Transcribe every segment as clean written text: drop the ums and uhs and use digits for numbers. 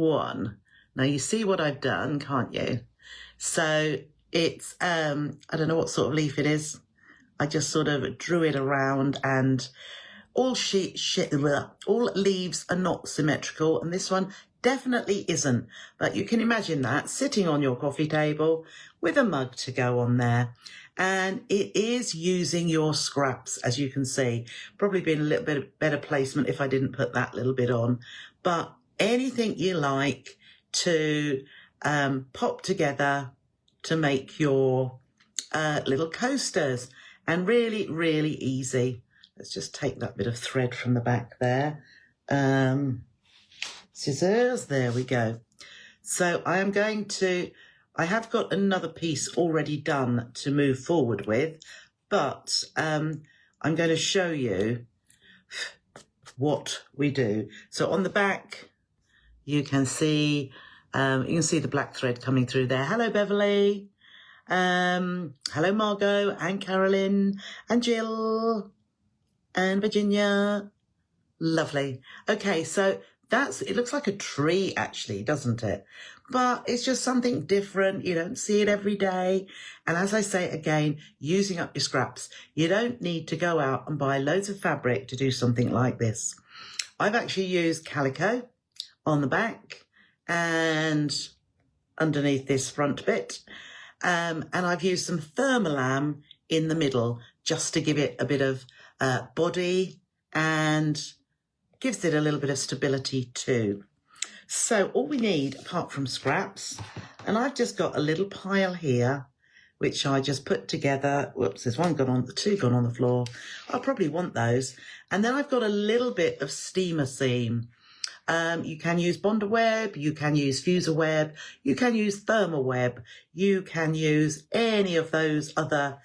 one. Now you see what I've done, can't you? So it's, I don't know what sort of leaf it is. I just sort of drew it around, and all leaves are not symmetrical, and this one definitely isn't. But you can imagine that sitting on your coffee table with a mug to go on there. And it is using your scraps, as you can see. Probably been a little bit better placement if I didn't put that little bit on. But anything you like to pop together to make your little coasters. And really, really easy. Let's just take that bit of thread from the back there. Scissors, there we go. So I have got another piece already done to move forward with, but I'm going to show you what we do. So on the back, you can see the black thread coming through there. Hello, Beverly. Hello, Margot and Carolyn and Jill and Virginia. Lovely. Okay, so it looks like a tree actually, doesn't it? But it's just something different. You don't see it every day. And as I say again, using up your scraps, you don't need to go out and buy loads of fabric to do something like this. I've actually used calico on the back and underneath this front bit. And I've used some thermolam in the middle just to give it a bit of body and gives it a little bit of stability too. So all we need, apart from scraps, and I've just got a little pile here, which I just put together. Whoops, there's two gone on the floor. I'll probably want those. And then I've got a little bit of steamer seam. You can use Bonder web, you can use fuser web, you can use thermal web, you can use any of those other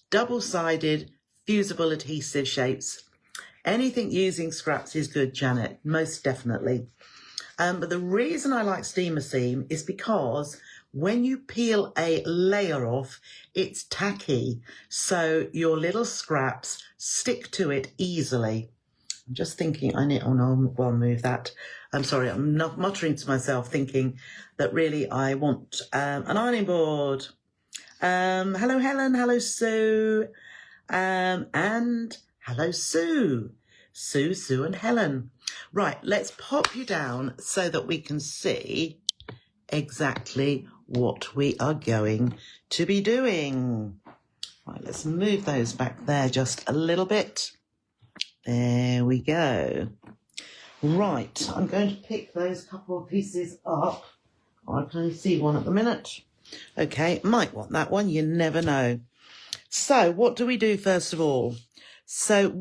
double-sided fusible adhesive shapes. Anything using scraps is good, Janet, most definitely. But the reason I like steamer seam is because when you peel a layer off, it's tacky, so your little scraps stick to it easily. I'm just thinking, I'll move that. I'm sorry, I'm not muttering to myself, thinking that really I want an ironing board. Hello, Helen. Hello, Sue. And hello, Sue. Sue, and Helen. Right, let's pop you down so that we can see exactly what we are going to be doing. Right, let's move those back there just a little bit. There we go. Right, I'm going to pick those couple of pieces up. I can only see one at the minute. Okay, might want that one, you never know. So what do we do first of all? So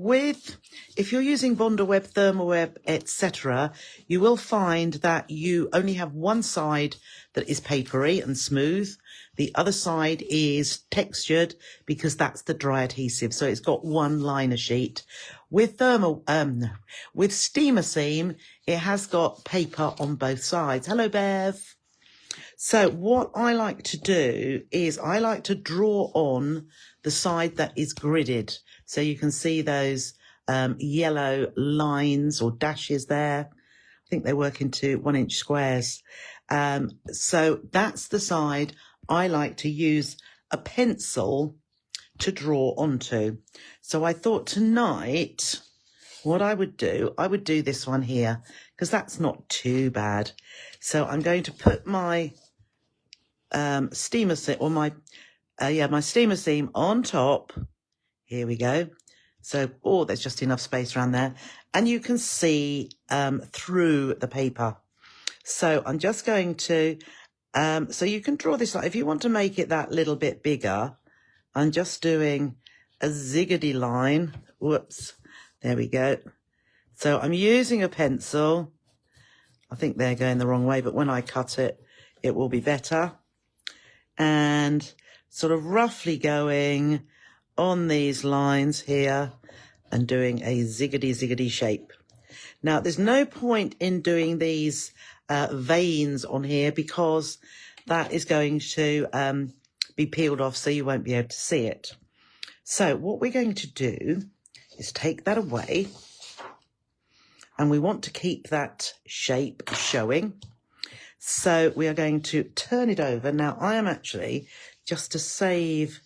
if you're using Bonder web, thermal web, etc., you will find that you only have one side that is papery and smooth. The other side is textured because that's the dry adhesive. So it's got one liner sheet. With steamer seam, it has got paper on both sides. Hello, Bev. So what I like to do is I like to draw on the side that is gridded. So you can see those yellow lines or dashes there. I think they work into 1-inch squares. So that's the side I like to use a pencil to draw onto. So I thought tonight what I would do this one here because that's not too bad. So I'm going to put my steamer seam or my steamer seam on top. Here we go. So, there's just enough space around there. And you can see through the paper. So I'm just going to, so you can draw this, if you want to make it that little bit bigger, I'm just doing a ziggedy line. Whoops. There we go. So I'm using a pencil. I think they're going the wrong way, but when I cut it, it will be better. And sort of roughly going on these lines here and doing a ziggedy shape. Now, there's no point in doing these veins on here because that is going to be peeled off so you won't be able to see it. So what we're going to do is take that away. and we want to keep that shape showing. So we are going to turn it over. Now I am actually, just to save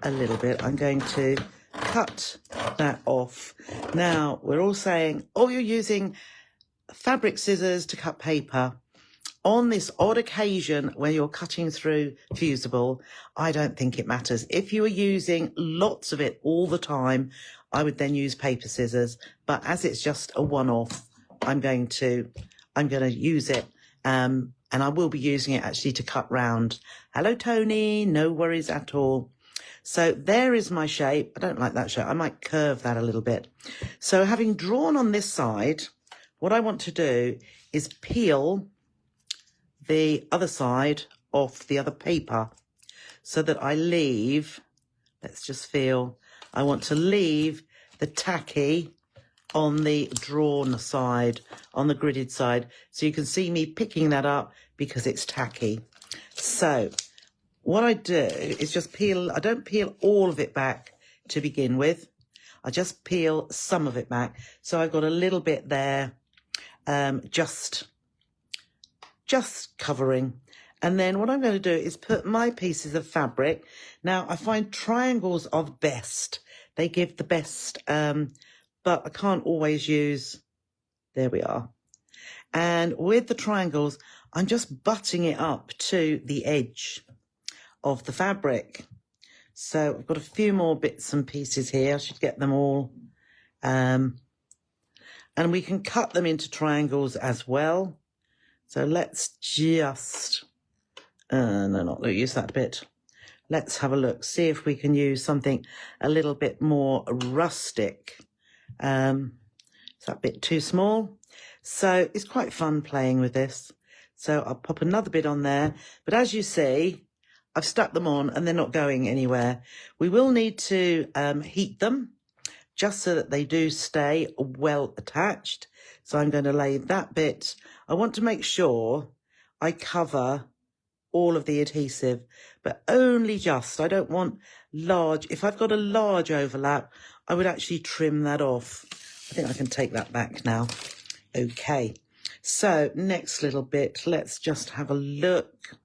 a little bit, I'm going to cut that off. Now we're all saying, oh, you're using fabric scissors to cut paper. On this odd occasion where you're cutting through fusible, I don't think it matters. If you are using lots of it all the time, I would then use paper scissors. But as it's just a one-off, I'm going to use it. And I will be using it actually to cut round. Hello, Tony. No worries at all. So there is my shape. I don't like that shape. I might curve that a little bit. So having drawn on this side, what I want to do is peel the other side off the other paper so that I leave, let's just feel, I want to leave the tacky on the drawn side, on the gridded side. So you can see me picking that up because it's tacky. So what I do is just peel, I don't peel all of it back to begin with. I just peel some of it back. So I've got a little bit there, just covering. And then what I'm going to do is put my pieces of fabric. Now I find triangles are the best. They give the best, but I can't always use, there we are. And with the triangles, I'm just butting it up to the edge of the fabric. So I've got a few more bits and pieces here. I should get them all. And we can cut them into triangles as well. So let's just, no, not use that bit. Let's have a look, see if we can use something a little bit more rustic. Is that bit too small? So it's quite fun playing with this. So I'll pop another bit on there. But as you see, I've stuck them on and they're not going anywhere. We will need to heat them just so that they do stay well attached. So I'm going to lay that bit. I want to make sure I cover all of the adhesive, but only just. I don't want large. If I've got a large overlap, I would actually trim that off. I think I can take that back now. Okay. So next little bit, let's just have a look.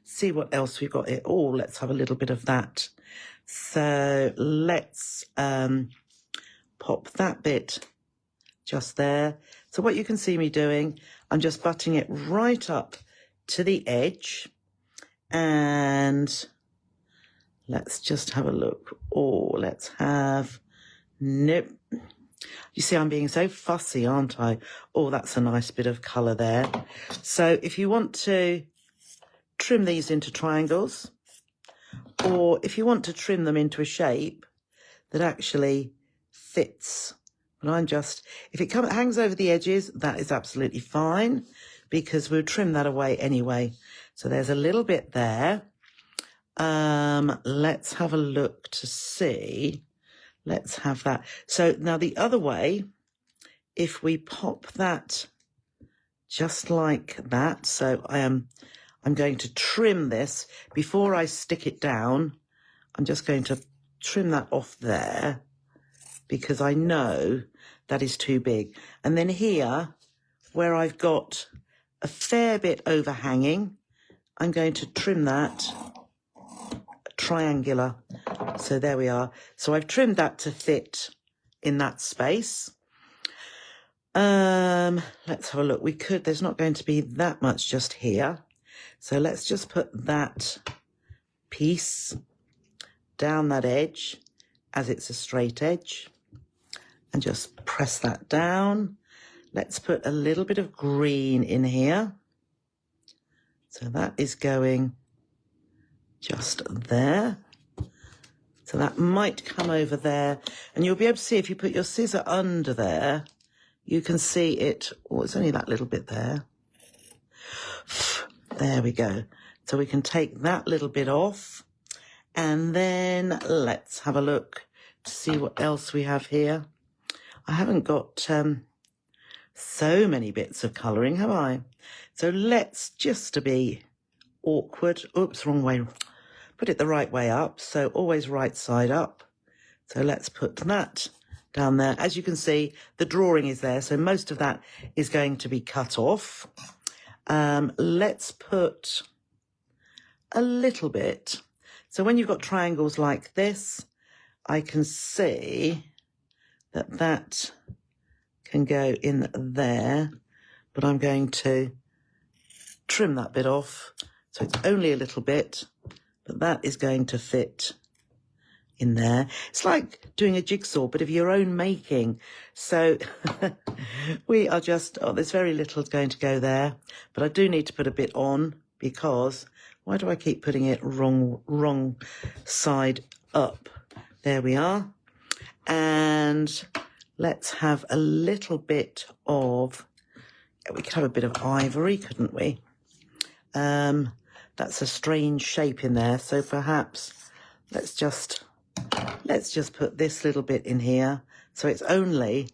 See what else we've got here. Oh, let's have a little bit of that. So let's pop that bit just there. So what you can see me doing, I'm just butting it right up to the edge. And let's just have a look. Oh, let's have, nope. You see, I'm being so fussy, aren't I? Oh, that's a nice bit of colour there. So if you want to trim these into triangles, or if you want to trim them into a shape that actually fits, but I'm just, if it hangs over the edges, that is absolutely fine because we'll trim that away anyway. So there's a little bit there. Let's have a look to see. Let's have that. So now the other way, if we pop that just like that. So I'm going to trim this before I stick it down. I'm just going to trim that off there because I know that is too big. And then here, where I've got a fair bit overhanging, I'm going to trim that triangular. So there we are. So I've trimmed that to fit in that space. Let's have a look. There's not going to be that much just here. So let's just put that piece down that edge as it's a straight edge and just press that down. Let's put a little bit of green in here. So that is going just there. So that might come over there. And you'll be able to see if you put your scissor under there, you can see it. Oh, it's only that little bit there. There we go. So we can take that little bit off. And then let's have a look to see what else we have here. I haven't got so many bits of colouring, have I? So let's, just to be awkward, oops, wrong way, put it the right way up. So always right side up. So let's put that down there. As you can see, the drawing is there, so most of that is going to be cut off. Let's put a little bit. So when you've got triangles like this, I can see that that can go in there, but I'm going to trim that bit off. So it's only a little bit, but that is going to fit in there. It's like doing a jigsaw, but of your own making. So we are just, oh, there's very little going to go there, but I do need to put a bit on because why do I keep putting it wrong side up? There we are. And let's have a little bit of, we could have a bit of ivory, couldn't we? That's a strange shape in there. So perhaps let's just put this little bit in here. So it's only,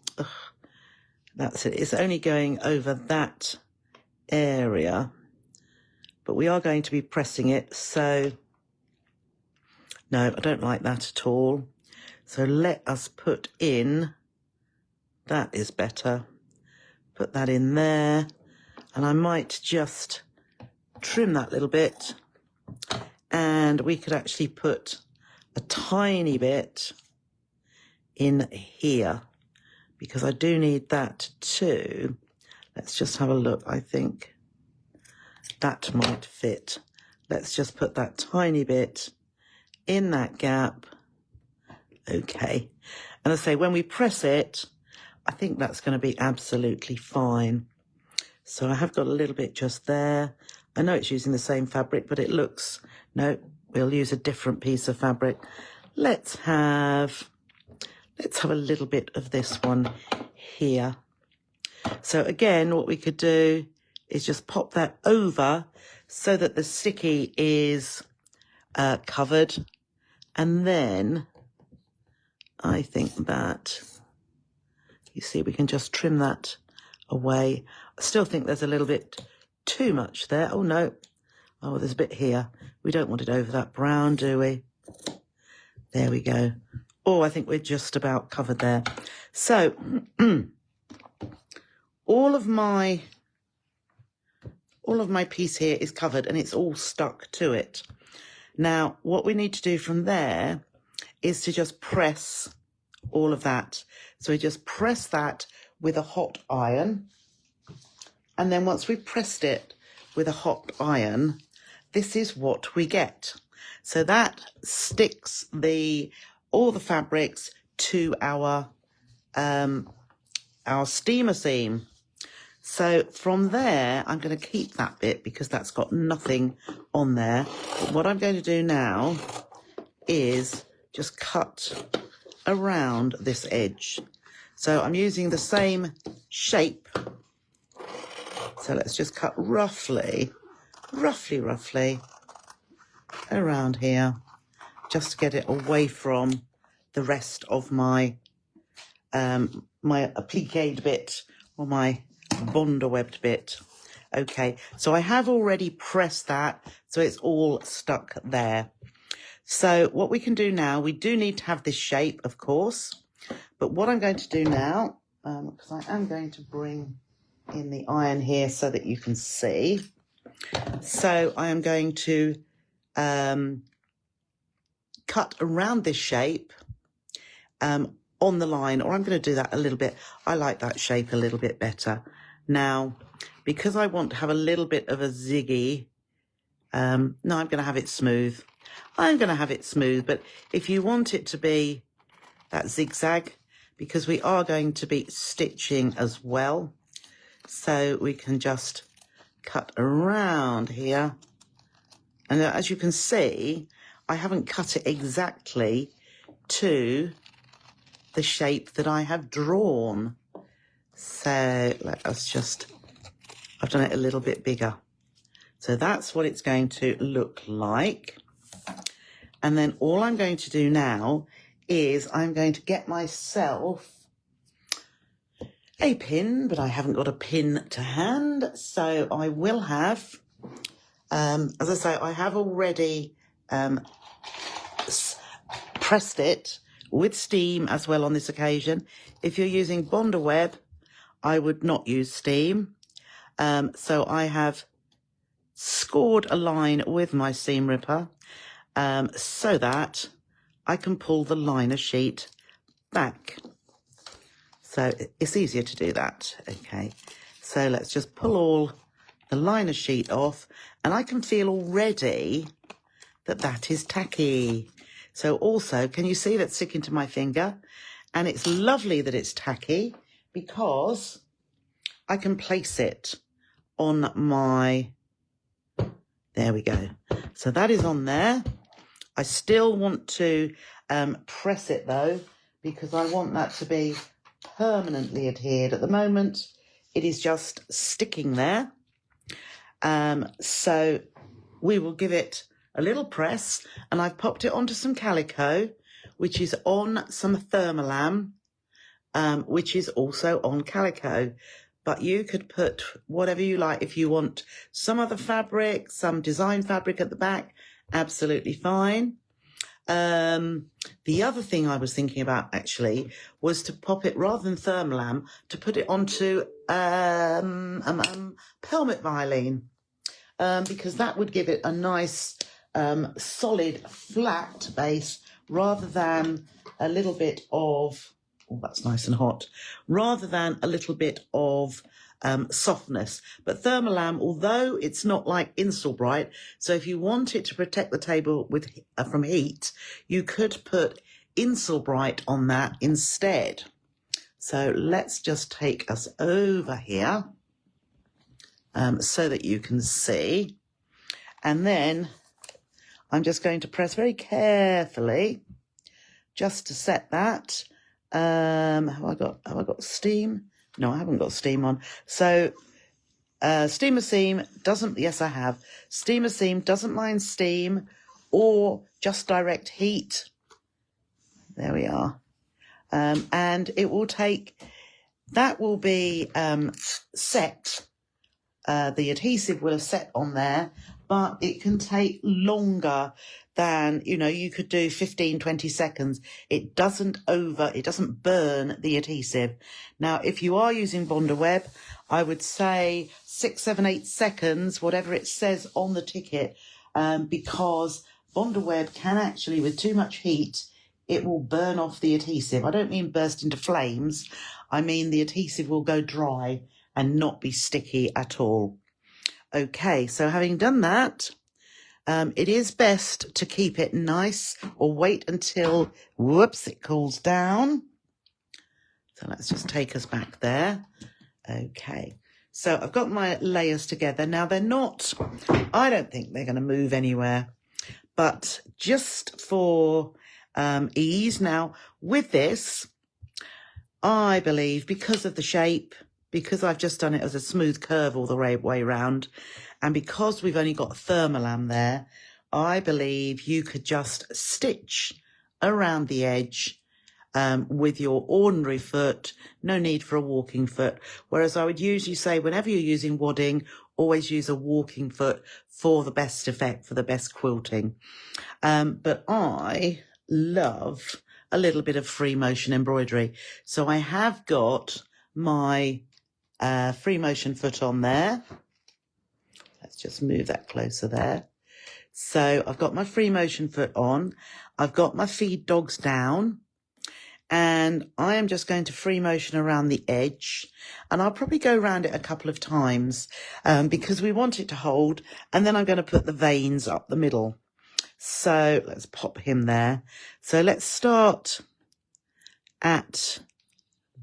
that's it. It's only going over that area, but we are going to be pressing it. So no, I don't like that at all. So let us put in, that is better. Put that in there. And I might just trim that little bit. And we could actually put a tiny bit in here because I do need that too. Let's just have a look. I think that might fit. Let's just put that tiny bit in that gap. Okay. And I say when we press it, I think that's going to be absolutely fine. So I have got a little bit just there. I know it's using the same fabric, but it looks, no, we'll use a different piece of fabric. Let's have a little bit of this one here. So again, what we could do is just pop that over so that the sticky is covered. And then I think that, you see, we can just trim that away. I still think there's a little bit too much there. Oh, no. Oh, there's a bit here. We don't want it over that brown, do we? There we go. Oh, I think we're just about covered there. So all of my piece here is covered and it's all stuck to it. Now, what we need to do from there is to just press all of that. So we just press that with a hot iron. And then once we've pressed it with a hot iron, this is what we get. So that sticks all the fabrics to our steamer seam. So from there, I'm going to keep that bit because that's got nothing on there. But what I'm going to do now is just cut around this edge. So I'm using the same shape. So let's just cut roughly around here, just to get it away from the rest of my my appliqued bit or my bonder webbed bit. Okay, so I have already pressed that, so it's all stuck there. So what we can do now, we do need to have this shape, of course, but what I'm going to do now, because I am going to bring in the iron here so that you can see. So I am going to cut around this shape on the line, or I'm going to do that a little bit. I like that shape a little bit better. Now, because I want to have a little bit of a ziggy, no, I'm going to have it smooth. I'm going to have it smooth, but if you want it to be that zigzag, because we are going to be stitching as well, so we can just cut around here. And as you can see, I haven't cut it exactly to the shape that I have drawn. So let us just, I've done it a little bit bigger. So that's what it's going to look like. And then all I'm going to do now is I'm going to get myself a pin, but I haven't got a pin to hand. So I will have, as I say, I have already pressed it with steam as well on this occasion. If you're using Bonder Web, I would not use steam. So I have scored a line with my seam ripper so that I can pull the liner sheet back. So it's easier to do that. Okay, so let's just pull all the liner sheet off, and I can feel already that that is tacky. So also, can you see that sticking to my finger? And it's lovely that it's tacky because I can place it on my, there we go. So that is on there. I still want to press it though, because I want that to be permanently adhered. At the moment, it is just sticking there. So we will give it a little press, and I've popped it onto some calico, which is on some thermolam, which is also on calico. But you could put whatever you like. If you want some other fabric, some design fabric at the back, absolutely fine. The other thing I was thinking about actually was to pop it, rather than thermolam, to put it onto pelmet violin, because that would give it a nice solid flat base, rather than a little bit of, oh, that's nice and hot, rather than a little bit of softness. But thermolam, although it's not like Insulbright, so if you want it to protect the table with from heat, you could put Insulbright on that instead. So let's just take us over here so that you can see. And then I'm just going to press very carefully just to set that. Have I got steam? No, I haven't got steam on. So steamer seam doesn't, yes I have. Steamer seam doesn't mind steam or just direct heat. There we are. And it will take, that will be set. The adhesive will have set on there, but it can take longer than, you know, you could do 15, 20 seconds. It doesn't burn the adhesive. Now, if you are using Bonder Web, I would say 6, 7, 8 seconds, whatever it says on the ticket, because Bonder Web can actually, with too much heat, it will burn off the adhesive. I don't mean burst into flames. I mean the adhesive will go dry and not be sticky at all. Okay, so having done that, it is best to keep it nice, or wait until, whoops, it cools down. So let's just take us back there. Okay, so I've got my layers together. Now they're not, I don't think they're going to move anywhere, but just for ease. Now with this, I believe, because of the shape, because I've just done it as a smooth curve all the way round, and because we've only got thermolam there, I believe you could just stitch around the edge with your ordinary foot, no need for a walking foot. Whereas I would usually say, whenever you're using wadding, always use a walking foot for the best effect, for the best quilting. But I love a little bit of free motion embroidery. So I have got my free motion foot on there. Let's just move that closer there. So I've got my free motion foot on. I've got my feed dogs down, and I am just going to free motion around the edge, and I'll probably go around it a couple of times because we want it to hold, and then I'm going to put the veins up the middle. So let's pop him there. So let's start at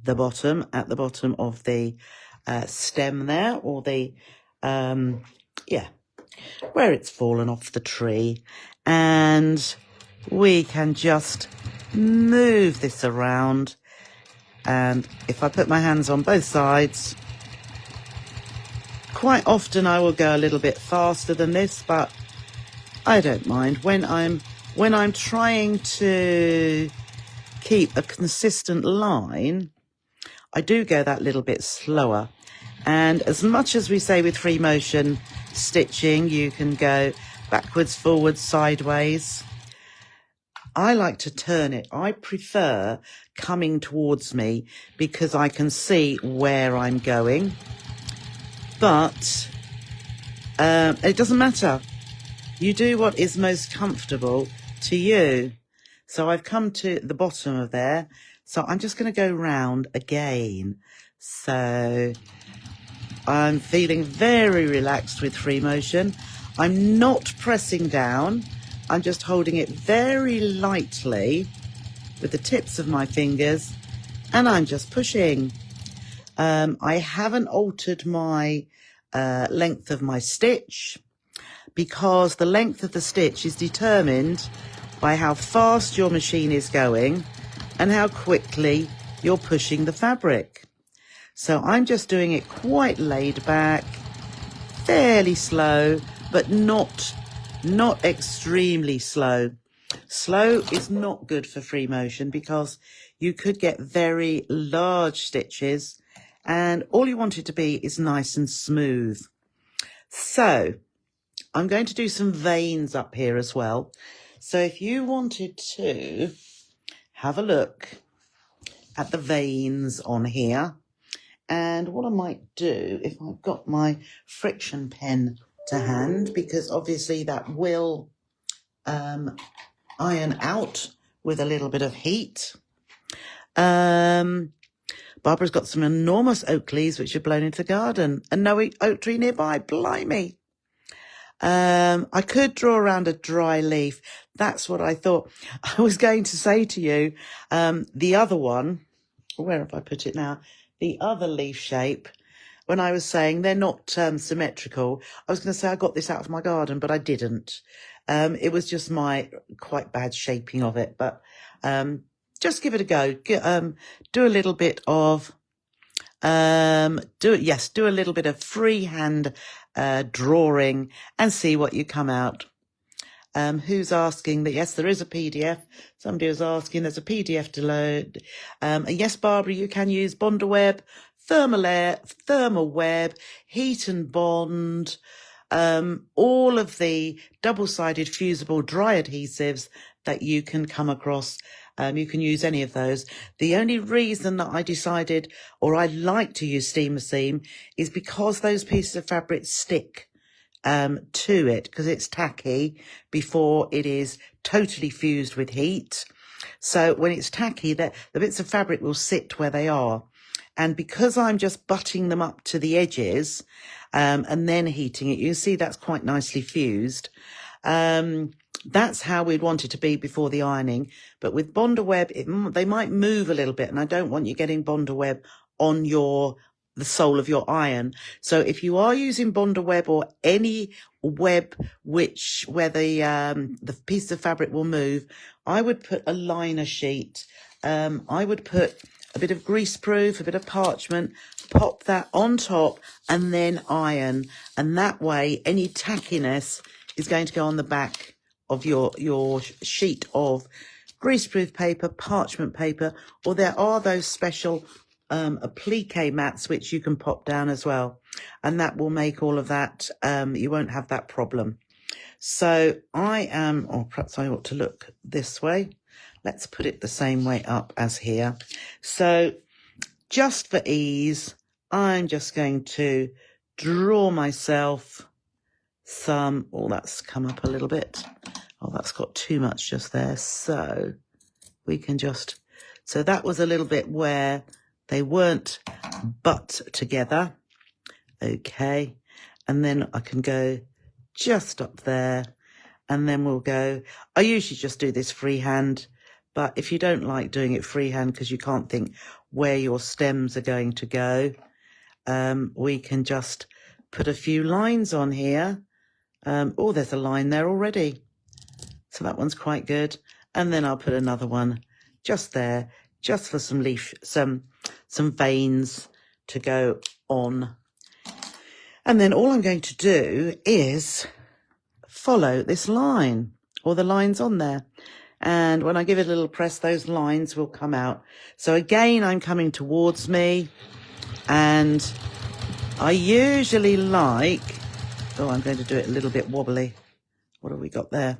the bottom of the stem there, or the where it's fallen off the tree, and we can just move this around. And if I put my hands on both sides, quite often I will go a little bit faster than this, but I don't mind. When I'm trying to keep a consistent line, I do go that little bit slower. And as much as we say with free motion stitching, you can go backwards, forwards, sideways. I like to turn it. I prefer coming towards me because I can see where I'm going. But it doesn't matter. You do what is most comfortable to you. So I've come to the bottom of there. So I'm just going to go round again. So I'm feeling very relaxed with free motion. I'm not pressing down. I'm just holding it very lightly with the tips of my fingers, and I'm just pushing. I haven't altered my length of my stitch, because the length of the stitch is determined by how fast your machine is going and how quickly you're pushing the fabric. So I'm just doing it quite laid back, fairly slow, but not extremely slow. Slow is not good for free motion because you could get very large stitches, and all you want it to be is nice and smooth. So I'm going to do some veins up here as well. So if you wanted to have a look at the veins on here, and what I might do, if I've got my friction pen to hand, because obviously that will iron out with a little bit of heat. Barbara's got some enormous oak leaves which are blown into the garden, and no oak tree nearby. Blimey. I could draw around a dry leaf. That's what I thought. I was going to say to you, the other one, where have I put it now? The other leaf shape, when I was saying they're not symmetrical, I was going to say I got this out of my garden, but I didn't. It was just my quite bad shaping of it, but just give it a go. Do a little bit of do a little bit of freehand drawing and see what you come out. Who's asking that? Yes, there is a PDF. Somebody was asking, there's a PDF to load. And yes, Barbara, you can use Bondaweb, thermal web, heat and bond, all of the double-sided fusible dry adhesives that you can come across. You can use any of those. The only reason that I decided, or I like to use steamer seam, is because those pieces of fabric stick to it, because it's tacky before it is totally fused with heat. So when it's tacky, the bits of fabric will sit where they are. And because I'm just butting them up to the edges and then heating it, you can see that's quite nicely fused. That's how we'd want it to be before the ironing. But with Bondaweb, they might move a little bit, and I don't want you getting Bondaweb on the sole of your iron. So if you are using Bondaweb or any web where the piece of fabric will move, I would put a liner sheet. I would put a bit of greaseproof, a bit of parchment, pop that on top and then iron. And that way, any tackiness is going to go on the back of your sheet of greaseproof paper, parchment paper, or there are those special applique mats which you can pop down as well, and that will make all of that, you won't have that problem. So or perhaps I ought to look this way. Let's put it the same way up as here. So just for ease, I'm just going to draw myself some, that's come up a little bit. Oh, that's got too much just there. So we can just, so that was a little bit where they weren't butt together. Okay. And then I can go just up there, and then we'll go, I usually just do this freehand, but if you don't like doing it freehand because you can't think where your stems are going to go, we can just put a few lines on here. There's a line there already. So that one's quite good. And then I'll put another one just there, just for some some veins to go on. And then all I'm going to do is follow this line, or the lines on there. And when I give it a little press, those lines will come out. So again, I'm coming towards me, and I usually like, I'm going to do it a little bit wobbly. What have we got there?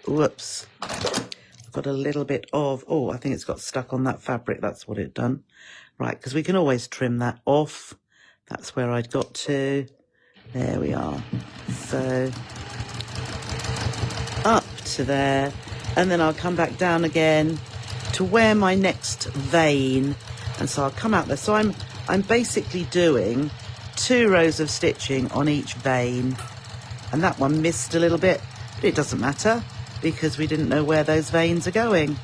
Whoops. Got a little bit of, oh, I think it's got stuck on that fabric. That's what it done. Right, because we can always trim that off. That's where I'd got to. There we are. So up to there. And then I'll come back down again to where my next vein. And so I'll come out there. So I'm basically doing 2 rows of stitching on each vein. And that one missed a little bit, but it doesn't matter because we didn't know where those veins are going.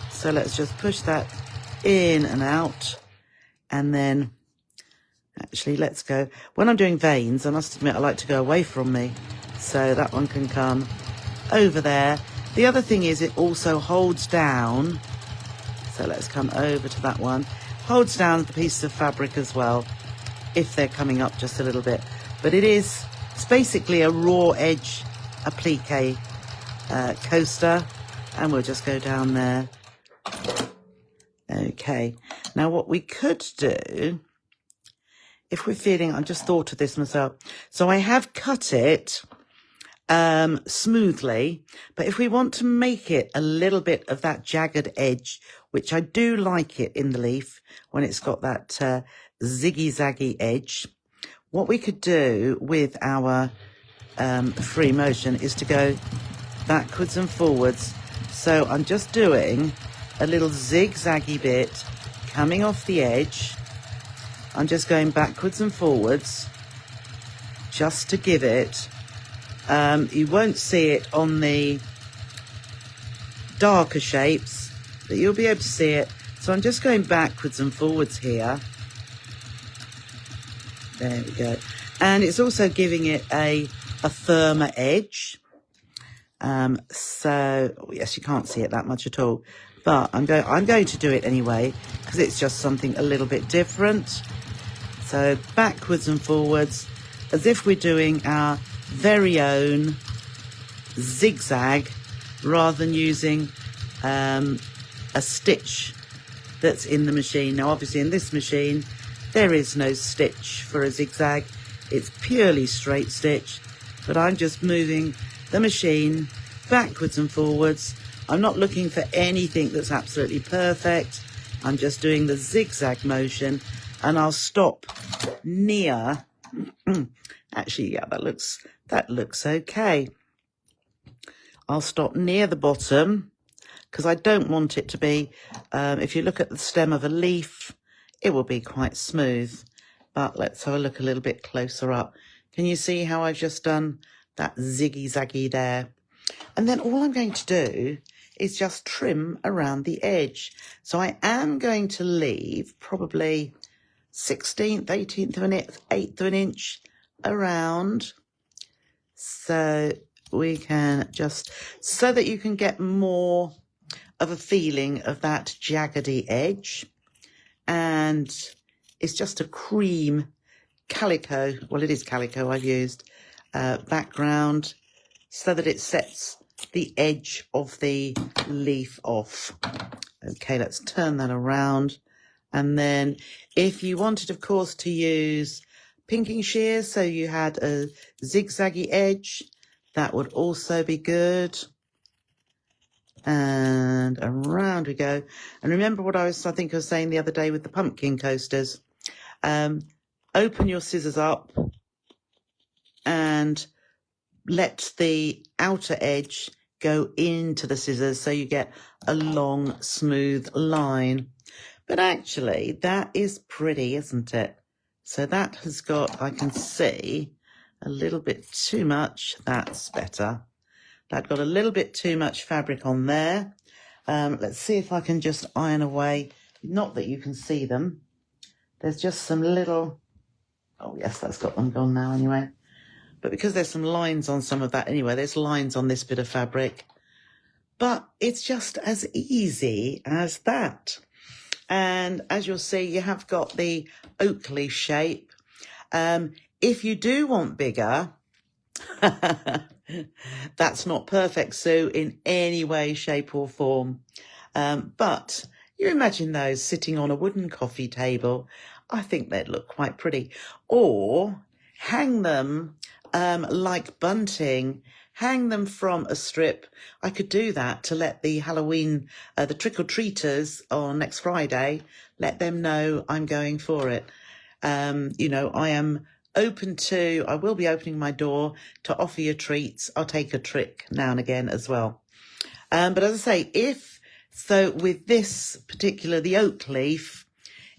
So let's just push that in and out. And then actually let's go. When I'm doing veins, I must admit I like to go away from me. So that one can come over there. The other thing is it also holds down. So let's come over to that one. Holds down the piece of fabric as well, if they're coming up just a little bit. But it's basically a raw edge applique coaster. And we'll just go down there. Okay. Now what we could do, if we're feeling, I just thought of this myself. So I have cut it smoothly, but if we want to make it a little bit of that jagged edge, which I do like it in the leaf when it's got that ziggy-zaggy edge, what we could do with our free motion is to go backwards and forwards. So I'm just doing a little zigzaggy bit coming off the edge. I'm just going backwards and forwards just to give it. You won't see it on the darker shapes, but you'll be able to see it. So I'm just going backwards and forwards here. There we go. And it's also giving it a firmer edge. So, oh yes, you can't see it that much at all. But I'm going to do it anyway, because it's just something a little bit different. So backwards and forwards, as if we're doing our very own zigzag, rather than using a stitch that's in the machine. Now obviously in this machine there is no stitch for a zigzag, it's purely straight stitch, but I'm just moving the machine backwards and forwards. I'm not looking for anything that's absolutely perfect. I'm just doing the zigzag motion, and I'll stop near actually, yeah, that looks okay. I'll stop near the bottom because I don't want it to be, if you look at the stem of a leaf, it will be quite smooth. But let's have a look a little bit closer up. Can you see how I've just done that ziggy-zaggy there? And then all I'm going to do is just trim around the edge. So I am going to leave probably 16th, 18th of an inch, 1/8 of an inch around. So we can just, so that you can get more of a feeling of that jaggedy edge. And it's just a cream calico, well it is calico I've used, background, so that it sets the edge of the leaf off. Okay, let's turn that around. And then if you wanted, of course, to use pinking shears, so you had a zigzaggy edge, that would also be good. And around we go. And remember what I think I was saying the other day with the pumpkin coasters. Open your scissors up and let the outer edge go into the scissors so you get a long, smooth line. But actually, that is pretty, isn't it? So that has got, I can see, a little bit too much. That's better. That got a little bit too much fabric on there. Let's see if I can just iron away. Not that you can see them. There's just some little, oh yes, that's got them gone now anyway. But because there's some lines on some of that anyway, there's lines on this bit of fabric. But it's just as easy as that. And as you'll see, you have got the oak leaf shape. If you do want bigger, that's not perfect, Sue, in any way, shape or form. But you imagine those sitting on a wooden coffee table. I think they'd look quite pretty. Or hang them like bunting, hang them from a strip. I could do that to let the Halloween, the trick-or-treaters on next Friday, let them know I'm going for it. You know, I will be opening my door to offer you treats. I'll take a trick now and again as well. But as I say, with this particular, the oak leaf,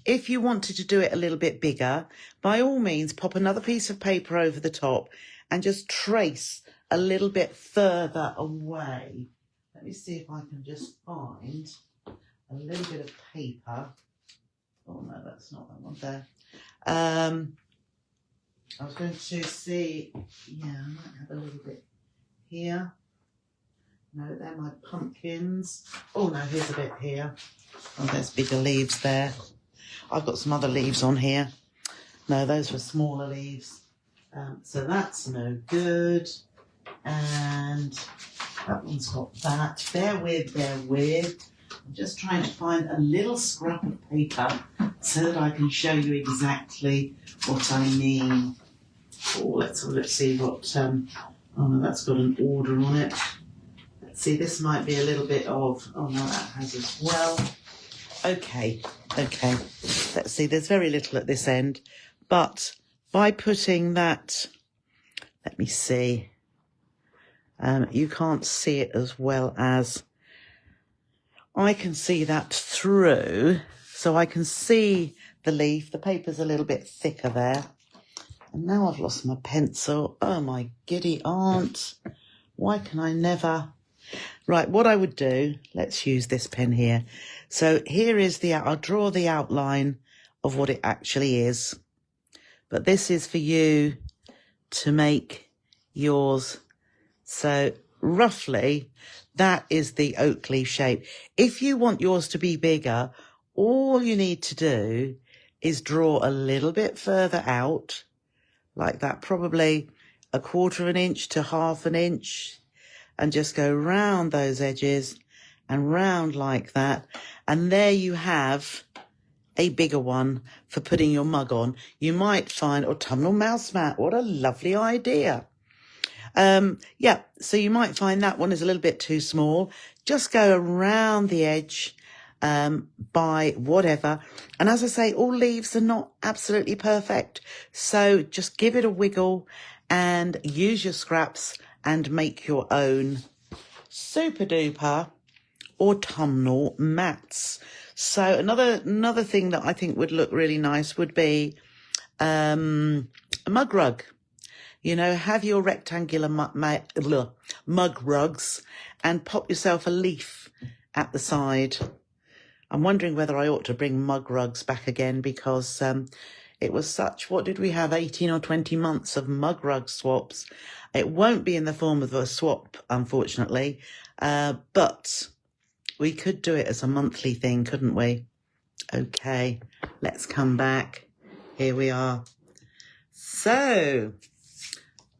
if you wanted to do it a little bit bigger, by all means, pop another piece of paper over the top and just trace a little bit further away. Let me see if I can just find a little bit of paper. Oh no, that's not that one there. I was going to see, yeah, I might have a little bit here. No, they're my pumpkins. Oh no, here's a bit here. Oh, there's bigger leaves there. I've got some other leaves on here. No, those were smaller leaves. So that's no good. And that one's got that. Bear with. I'm just trying to find a little scrap of paper so that I can show you exactly what I mean. Oh, let's see what, oh no, that's got an order on it. Let's see, this might be a little bit of, oh no, that has as well. Okay. Let's see, there's very little at this end, but by putting that, let me see, you can't see it as well as I can see that through, so I can see the leaf. The paper's a little bit thicker there. And now I've lost my pencil. Oh, my giddy aunt. Why can I never... Right, what I would do, let's use this pen here. So here is I'll draw the outline of what it actually is. But this is for you to make yours. So roughly, that is the oak leaf shape. If you want yours to be bigger, all you need to do is draw a little bit further out, like that, probably 1/4 of an inch to 1/2 an inch, and just go round those edges and round like that. And there you have a bigger one for putting your mug on. You might find autumnal mouse mat. What a lovely idea. Yeah, so you might find that one is a little bit too small. Just go around the edge by whatever. And as I say, all leaves are not absolutely perfect. So just give it a wiggle and use your scraps and make your own super duper autumnal mats. So another thing that I think would look really nice would be a mug rug. You know, have your rectangular mug rugs and pop yourself a leaf at the side. I'm wondering whether I ought to bring mug rugs back again because it was such, what did we have, 18 or 20 months of mug rug swaps. It won't be in the form of a swap, unfortunately, but we could do it as a monthly thing, couldn't we? Okay, let's come back. Here we are. So...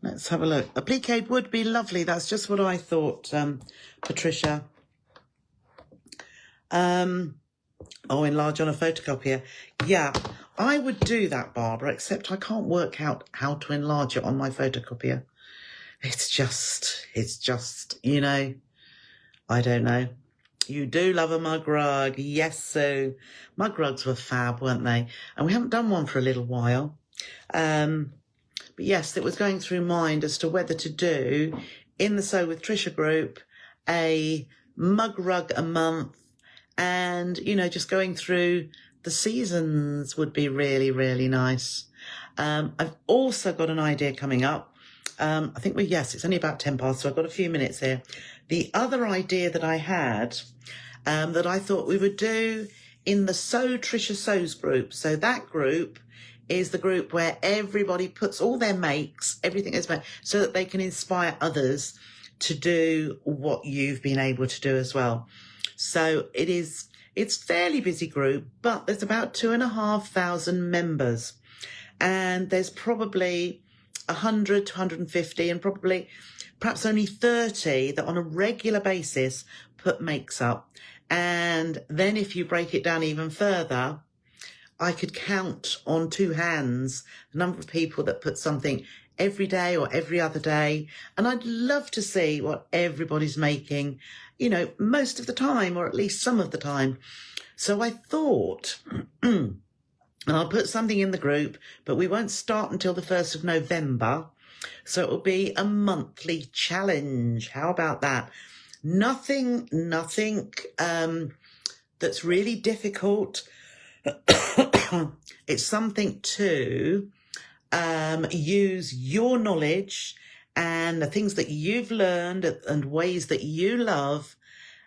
let's have a look. Applique would be lovely. That's just what I thought, Patricia. Enlarge on a photocopier. Yeah, I would do that, Barbara, except I can't work out how to enlarge it on my photocopier. It's just, you know, I don't know. You do love a mug rug. Yes, so mug rugs were fab, weren't they? And we haven't done one for a little while. But yes, it was going through mind as to whether to do in the Sew with Trisha group a mug rug a month, and, you know, just going through the seasons would be really, really nice. I've also got an idea coming up. I think it's only about 10 past, so I've got a few minutes here. The other idea that I had, that I thought we would do in the Sew Trisha Sews group. So that group is the group where everybody puts all their makes, everything is made, so that they can inspire others to do what you've been able to do as well. So it's fairly busy group, but there's about 2,500 members, and there's probably 100 to 150 and perhaps only 30 that on a regular basis put makes up. And then if you break it down even further, I could count on 2 hands the number of people that put something every day or every other day. And I'd love to see what everybody's making, you know, most of the time, or at least some of the time. So I thought, and I'll put something in the group, but we won't start until the 1st of November. So it will be a monthly challenge. How about that? Nothing that's really difficult. It's something to use your knowledge and the things that you've learned and ways that you love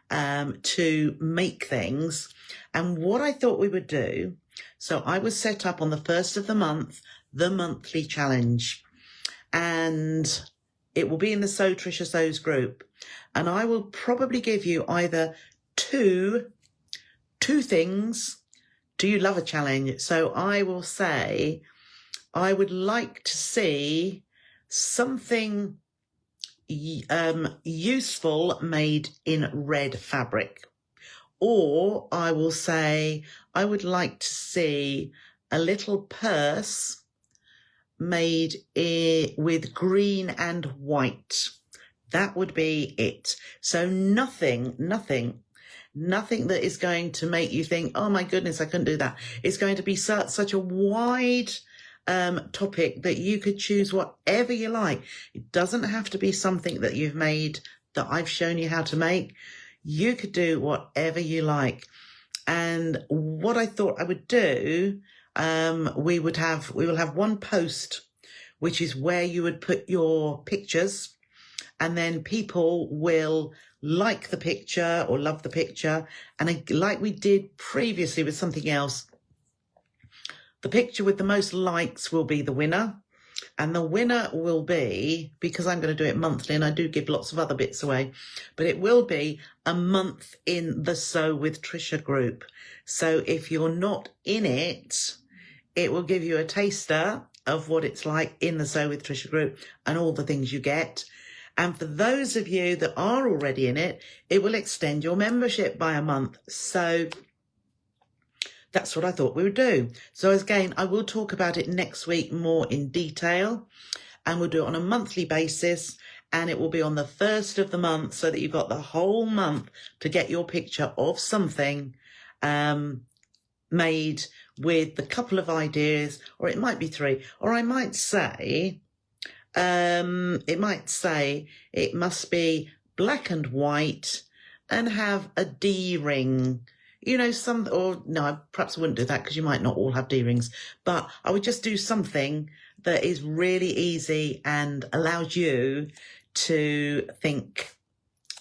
to make things. And what I thought we would do, so I was set up on the 1st of the month, the monthly challenge, and it will be in the So Trisha Sews group. And I will probably give you either two things. Do you love a challenge? So I will say, I would like to see something useful made in red fabric. Or I will say, I would like to see a little purse made with green and white. That would be it. So nothing that is going to make you think, oh my goodness, I couldn't do that. It's going to be such a wide topic that you could choose whatever you like. It doesn't have to be something that you've made that I've shown you how to make. You could do whatever you like. And what I thought I would do, we will have one post, which is where you would put your pictures, and then people will like the picture or love the picture. And like we did previously with something else, the picture with the most likes will be the winner. And the winner will be, because I'm going to do it monthly and I do give lots of other bits away, but it will be a month in the Sew with Trisha group. So if you're not in it, it will give you a taster of what it's like in the Sew with Trisha group and all the things you get. And for those of you that are already in it, it will extend your membership by a month. So that's what I thought we would do. So again, I will talk about it next week more in detail, and we'll do it on a monthly basis, and it will be on the 1st of the month so that you've got the whole month to get your picture of something made with a couple of ideas, or it might be 3, or I might say, it must be black and white and have a D ring. You know, perhaps I wouldn't do that because you might not all have D-rings, but I would just do something that is really easy and allows you to think,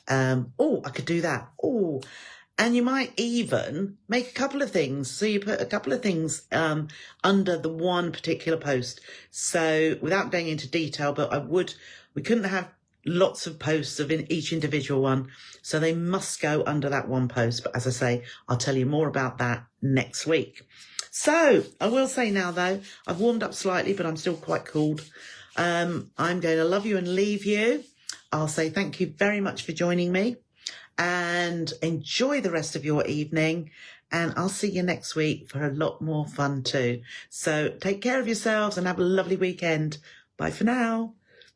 oh, I could do that. Oh, and you might even make a couple of things. So you put a couple of things under the one particular post. So without going into detail, but we couldn't have lots of posts of each individual one, so they must go under that one post. But as I say, I'll tell you more about that next week. So I will say now though, I've warmed up slightly, but I'm still quite cooled. I'm going to love you and leave you. I'll say thank you very much for joining me, and enjoy the rest of your evening, and I'll see you next week for a lot more fun too. So take care of yourselves and have a lovely weekend. Bye for now.